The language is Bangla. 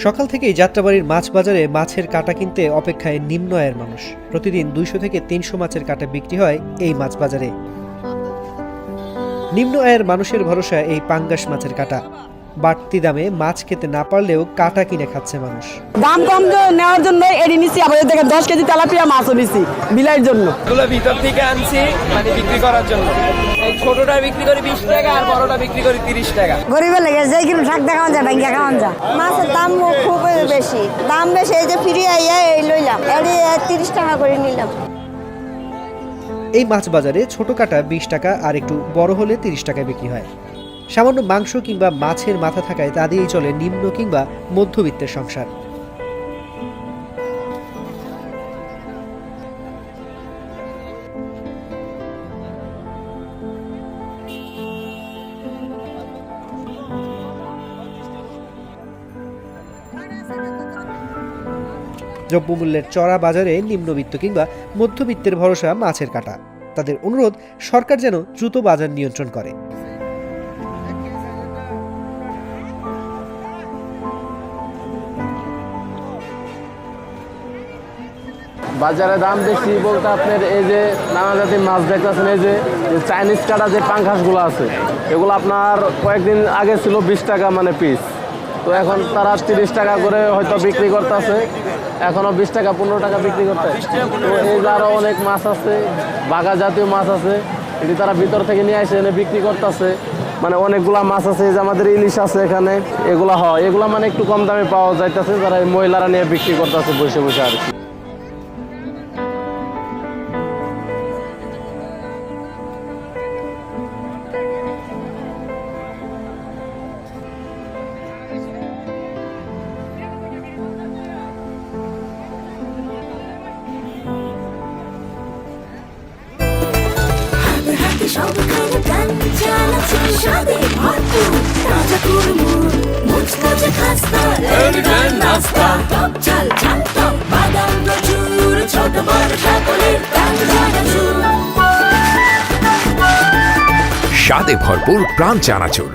সকাল থেকেই যাত্রাবাড়ির মাছ বাজারে মাছের কাটা কিনতে অপেক্ষায় নিম্ন আয়ের মানুষ। প্রতিদিন 200 থেকে 300 মাছের কাটা বিক্রি হয় এই মাছ বাজারে। নিম্ন আয়ের মানুষের ভরসা এই পাঙ্গাস মাছের কাটা। বাড়তি দামে মাছ খেতে না পারলেও কাটা কিনে খাচ্ছে মানুষ। দাম কম নেওয়ার জন্য এড়ি নিচ্ছি, আবার দেখেন 10 কেজি তেলাপিয়া মাছও নিচ্ছি বিলাইয়ের জন্য। এগুলো ভিতর থেকে আনছি মানে বিক্রি করার জন্য। এই ছোটটা বিক্রি করি 20 টাকা আর বড়টা বিক্রি করি 30 টাকা। গরিবের লেগে যাই কিরম শাক দেখান যায়, ভাঙ্গা খাওয়ান যায়। মাছের দাম খুব বেশি, দাম বেশি। এই যে ফ্রি আইয়া এই লইলাম, এড়ি 30 টাকা করে নিলাম। এই মাছ বাজারে ছোট কাটা 20 টাকা আর একটু বড় হলে 30 টাকায় বিক্রি হয়। সামান্য মাংস কিংবা মাছের মাথা থাকায় তা দিয়েই চলে নিম্ন কিংবা মধ্যবিত্তের সংসার। দ্রব্যমূল্যের চড়া বাজারে নিম্নবিত্ত কিংবা মধ্যবিত্তের ভরসা মাছের কাটা। তাদের অনুরোধ সরকার যেন দ্রুত বাজার নিয়ন্ত্রণ করে। বাজারে দাম বেশি বলতে আপনার এই যে নানা জাতির মাছ দেখতেছেন, এই যে চাইনিজ কাটা যে পাঙ্গাসগুলো আছে, এগুলো আপনার কয়েকদিন আগে ছিল 20 টাকা মানে পিস, তো এখন তারা 30 টাকা করে হয়তো বিক্রি করতেছে, এখনও 20 টাকা 15 টাকা বিক্রি করতে। তো এই যে আরও অনেক মাছ আছে, বাঘা জাতীয় মাছ আছে, এটি তারা ভিতর থেকে নিয়ে এসে এনে বিক্রি করতেছে। মানে অনেকগুলা মাছ আছে, এই যে আমাদের ইলিশ আছে এখানে, এগুলা হয়, এগুলা মানে একটু কম দামে পাওয়া যাইতেছে, যারা এই মহিলারা নিয়ে বিক্রি করতেছে বসে বসে আর কি। সবখানে প্রাণ চালাচ্ছে স্বাদে ভরপুর তাজা কুড়মুড় মুচমুচে খাস্তা লেমন নাস্তা টক ঝাল ঝাল টক বাদাম প্রচুর ছোট বড় সকলের প্রাণ চানাচুর স্বাদে ভরপুর প্রাণ চানাচুর।